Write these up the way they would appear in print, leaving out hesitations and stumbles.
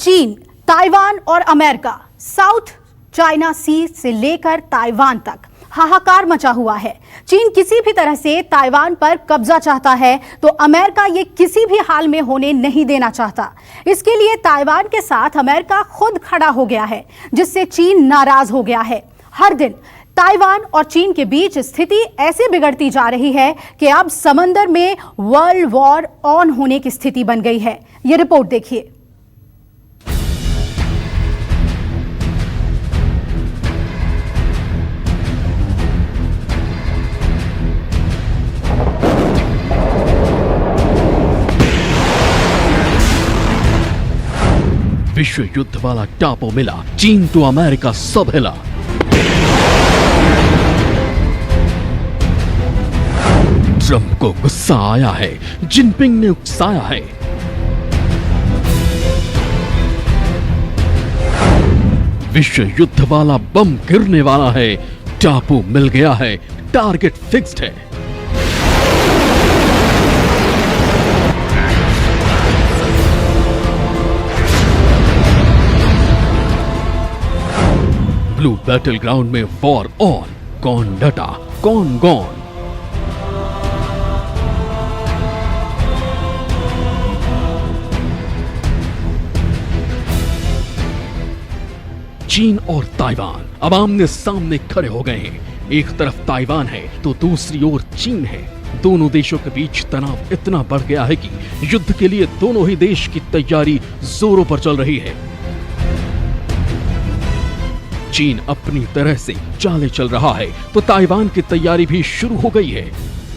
चीन, ताइवान और America, south China सी से लेकर ताइवान तक हाहाकार मचा हुआ है। चीन किसी भी तरह से ताइवान पर कब्जा चाहता है तो अमेरिका ये किसी भी हाल में होने नहीं देना चाहता। इसके लिए ताइवान के साथ अमेरिका खुद खड़ा हो गया है, जिससे चीन नाराज हो गया है। हर दिन ताइवान और चीन के बीच स्थिति ऐसे बिगड़ती जा रही है कि अब समंदर में वर्ल्ड वॉर ऑन होने की स्थिति बन गई है। ये रिपोर्ट देखिए। विश्व युद्ध वाला टापू मिला, चीन तो अमेरिका सब हिला। ट्रंप को गुस्सा आया है, जिनपिंग ने उकसाया है। विश्व युद्ध वाला बम गिरने वाला है, टापू मिल गया है, टारगेट फिक्स्ड है। ब्लू बैटल ग्राउंड में वॉर ऑन, कौन डटा कौन गॉन। चीन और ताइवान अब आमने सामने खड़े हो गए हैं। एक तरफ ताइवान है तो दूसरी ओर चीन है। दोनों देशों के बीच तनाव इतना बढ़ गया है कि युद्ध के लिए दोनों ही देश की तैयारी जोरों पर चल रही है। चीन अपनी तरह से चाले चल रहा है तो ताइवान की तैयारी भी शुरू हो गई है।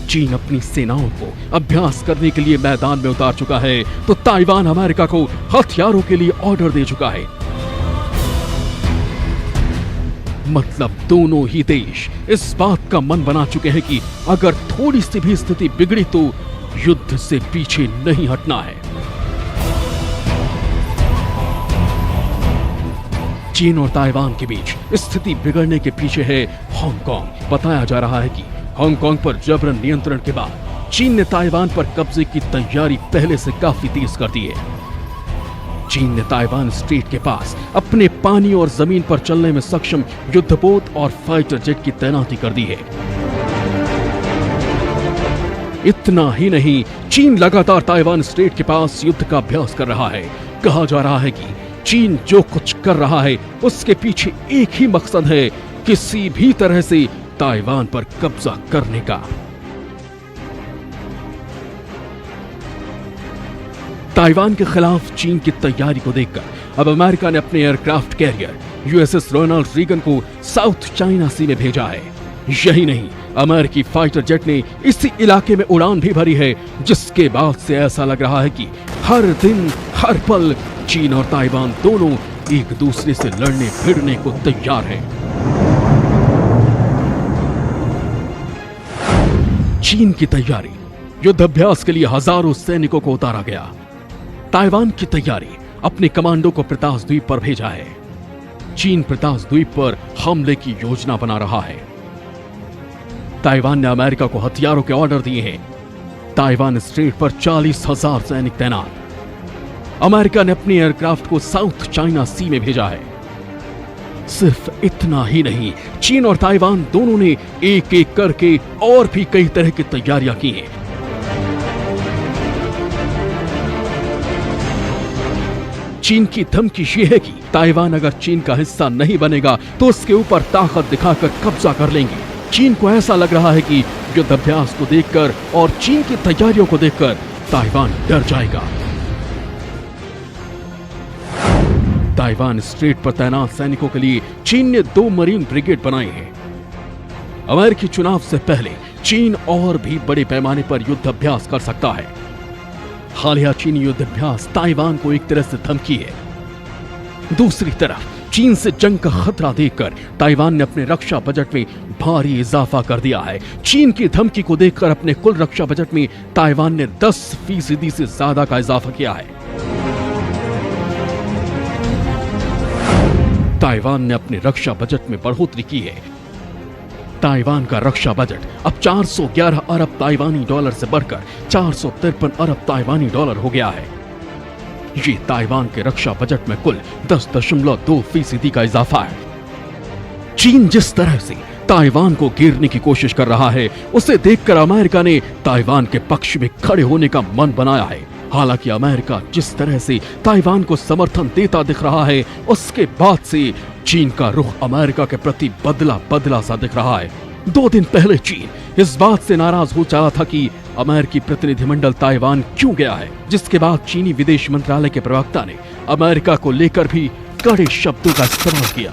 चीन अपनी सेनाओं को अभ्यास करने के लिए मैदान में उतार चुका है तो ताइवान अमेरिका को हथियारों के लिए ऑर्डर दे चुका है। मतलब दोनों ही देश इस बात का मन बना चुके हैं कि अगर थोड़ी सी भी स्थिति बिगड़ी तो युद्ध से पीछे नहीं हटना है। चीन और ताइवान के बीच स्थिति बिगड़ने के पीछे है हांगकांग। बताया जा रहा है कि हांगकांग पर जबरन नियंत्रण के बाद चीन ने ताइवान पर कब्जे की तैयारी पहले से काफी तेज कर दी है। चीन ने ताइवान स्ट्रेट के पास अपने पानी और जमीन पर चलने में सक्षम युद्धपोत और फाइटर जेट की तैनाती कर दी है। इतना ही नहीं, चीन लगातार ताइवान स्ट्रेट के पास युद्ध का अभ्यास कर रहा है। कहा जा रहा है कि चीन जो कुछ कर रहा है उसके पीछे एक ही मकसद है, किसी भी तरह से ताइवान पर कब्जा करने का। ताइवान के खिलाफ चीन की तैयारी को देखकर अब अमेरिका ने अपने aircraft carrier USS Ronald Reagan को साउथ चाइना सी में भेजा है। यही नहीं, अमेरिकी फाइटर जेट ने इसी इलाके में उड़ान भी भरी है, जिसके बाद से ऐसा लग रहा है कि हर दिन हर पल चीन और ताइवान दोनों एक दूसरे से लड़ने भिड़ने को तैयार हैं। चीन की तैयारी, युद्ध अभ्यास के लिए हजारों सैनिकों को उतारा गया। ताइवान की तैयारी, अपने कमांडो को प्रतास द्वीप पर भेजा है। चीन प्रतास द्वीप पर हमले की योजना बना रहा है। ताइवान ने अमेरिका को हथियारों के ऑर्डर दिए हैं। ताइवान स्ट्रेट पर 40,000 सैनिक तैनात। अमेरिका ने अपनी एयरक्राफ्ट को साउथ चाइना सी में भेजा है। सिर्फ इतना ही नहीं, चीन और ताइवान दोनों ने एक एक करके और भी कई तरह की तैयारियां की हैं। चीन की धमकी यह है कि ताइवान अगर चीन का हिस्सा नहीं बनेगा तो उसके ऊपर ताकत दिखाकर कब्जा कर लेंगे। चीन को ऐसा लग रहा है कि युद्ध अभ्यास को देखकर और चीन की तैयारियों को देखकर ताइवान डर जाएगा। ताइवान स्ट्रेट पर तैनात सैनिकों के लिए चीन ने 2 मरीन ब्रिगेड बनाए हैं। अमेरिकी चुनाव से पहले चीन और भी बड़े पैमाने पर युद्ध अभ्यास कर सकता है। हालिया चीनी युद्ध अभ्यास ताइवान को एक तरह से धमकी है। दूसरी तरफ चीन से जंग का खतरा देखकर ताइवान ने अपने रक्षा बजट में भारी इजाफा कर दिया है। चीन की धमकी को देखकर अपने कुल रक्षा बजट में ताइवान ने 10% से ज्यादा का इजाफा किया है। ताइवान ने अपने रक्षा बजट में बढ़ोतरी की है। ताइवान का रक्षा बजट अब 411 अरब ताइवानी डॉलर से बढ़कर 453 अरब ताइवानी डॉलर हो गया है। ये ताइवान के रक्षा बजट में कुल 10.2% का इजाफा है। चीन जिस तरह से ताइवान को घेरने की कोशिश कर रहा है, उसे देखकर अमेरिका ने ताइवान के पक्ष में खड़े होने का मन बनाया है। हालांकि अमेरिका जिस तरह से ताइवान को समर्थन देता दिख रहा है, उसके बाद से चीन का रुख अमेरिका के प्रति बदला सा दिख रहा है। 2 दिन पहले चीन इस बात से नाराज हो चला था कि अमेरिकी प्रतिनिधिमंडल ताइवान क्यों गया है, जिसके बाद चीनी विदेश मंत्रालय के प्रवक्ता ने अमेरिका को लेकर भी कड़े शब्दों का इस्तेमाल किया।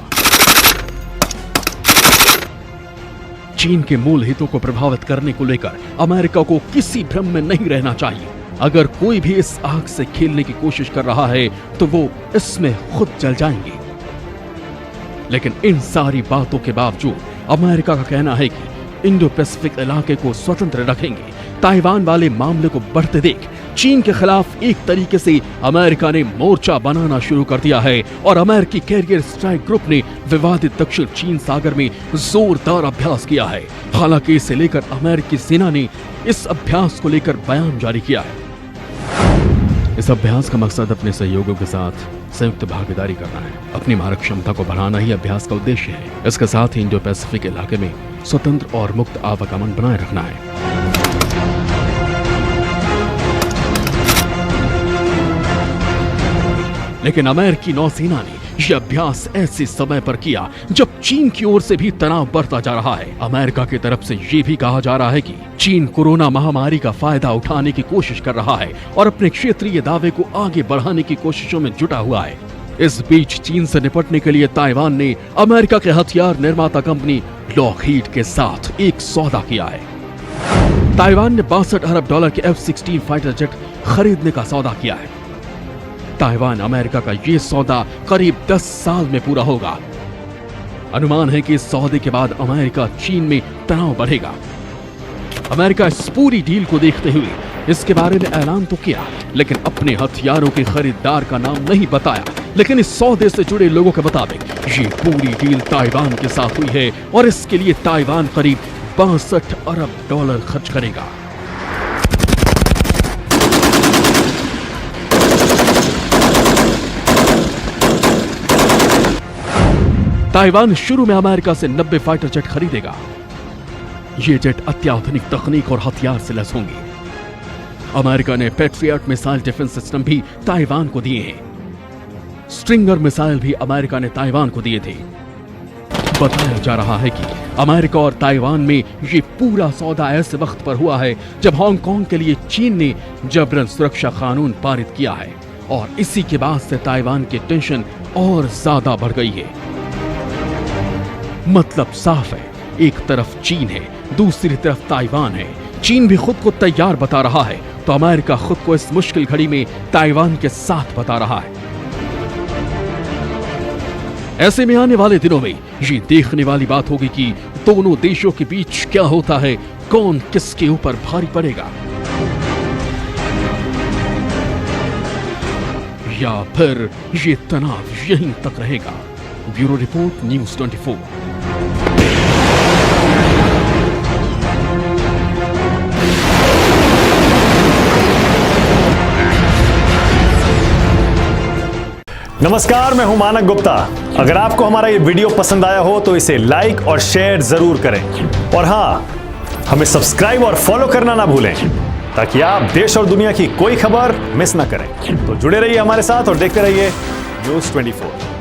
चीन के मूल हितों को प्रभावित करने को लेकर अमेरिका को किसी भ्रम में नहीं रहना चाहिए। अगर कोई भी इस आग से खेलने की कोशिश कर रहा है तो वो इसमें खुद जल जाएंगे। लेकिन इन सारी बातों के बावजूद अमेरिका का कहना है कि इंडो पैसिफिक इलाके को स्वतंत्र रखेंगे। ताइवान वाले मामले को बढ़ते देख चीन के खिलाफ एक तरीके से अमेरिका ने मोर्चा बनाना शुरू कर दिया है और अमेरिकी कैरियर स्ट्राइक ग्रुप ने विवादित दक्षिण चीन सागर में जोरदार अभ्यास किया है। हालांकि इसे लेकर अमेरिकी सेना ने इस अभ्यास को लेकर बयान जारी किया है। इस अभ्यास का मकसद अपने सहयोगियों के साथ संयुक्त भागीदारी करना है। अपनी मारक क्षमता को बढ़ाना ही अभ्यास का उद्देश्य है। इसके साथ ही इंडो पैसिफिक इलाके में स्वतंत्र और मुक्त आवागमन बनाए रखना है। लेकिन अमेरिकी नौसेना ने यह अभ्यास ऐसे समय पर किया जब चीन की ओर से भी तनाव बढ़ता जा रहा है। अमेरिका की तरफ से यह भी कहा जा रहा है कि चीन कोरोना महामारी का फायदा उठाने की कोशिश कर रहा है और अपने क्षेत्रीय दावे को आगे बढ़ाने की कोशिशों में जुटा हुआ है। इस बीच चीन से निपटने के लिए ताइवान ने अमेरिका के हथियार निर्माता कंपनी लॉकहीड के साथ एक सौदा किया है। ताइवान ने $62 अरब के F-16 फाइटर जेट खरीदने का सौदा किया है। ताइवान अमेरिका का ये सौदा करीब 10 साल में पूरा होगा। अनुमान है कि इस सौदे के बाद अमेरिका चीन में तनाव बढ़ेगा। अमेरिका इस पूरी डील को देखते हुए इसके बारे में ऐलान तो किया, लेकिन अपने हथियारों के खरीदार का नाम नहीं बताया। लेकिन इस सौदे से जुड़े लोगों के मुताबिक ये पूरी डील ताइवान के साथ हुई है और इसके लिए ताइवान करीब $62 अरब खर्च करेगा। ताइवान शुरू में अमेरिका से 90 फाइटर जेट खरीदेगा। ये जेट अत्याधुनिक तकनीक और हथियार से लैस होंगे। अमेरिका ने पैट्रियट मिसाइल डिफेंस सिस्टम भी ताइवान को दिए हैं। स्ट्रिंगर मिसाइल भी अमेरिका ने ताइवान को दिए थे। बताया जा रहा है कि अमेरिका और ताइवान में ये पूरा सौदा ऐसे वक्त पर हुआ है जब हांगकांग के लिए चीन ने जबरन सुरक्षा कानून पारित किया है और इसी के बाद से ताइवान की टेंशन और ज्यादा बढ़ गई है। मतलब साफ है, एक तरफ चीन है, दूसरी तरफ ताइवान है। चीन भी खुद को तैयार बता रहा है तो अमेरिका खुद को इस मुश्किल घड़ी में ताइवान के साथ बता रहा है। ऐसे में आने वाले दिनों में ये देखने वाली बात होगी कि दोनों देशों के बीच क्या होता है, कौन किसके ऊपर भारी पड़ेगा, या फिर ये तनाव यहीं तक रहेगा। Bureau report, news 24। नमस्कार, मैं हूं मानक गुप्ता। अगर आपको हमारा ये वीडियो पसंद आया हो तो इसे लाइक और शेयर जरूर करें और हाँ, हमें सब्सक्राइब और फॉलो करना ना भूलें ताकि आप देश और दुनिया की कोई खबर मिस ना करें। तो जुड़े रहिए हमारे साथ और देखते रहिए न्यूज़ 24।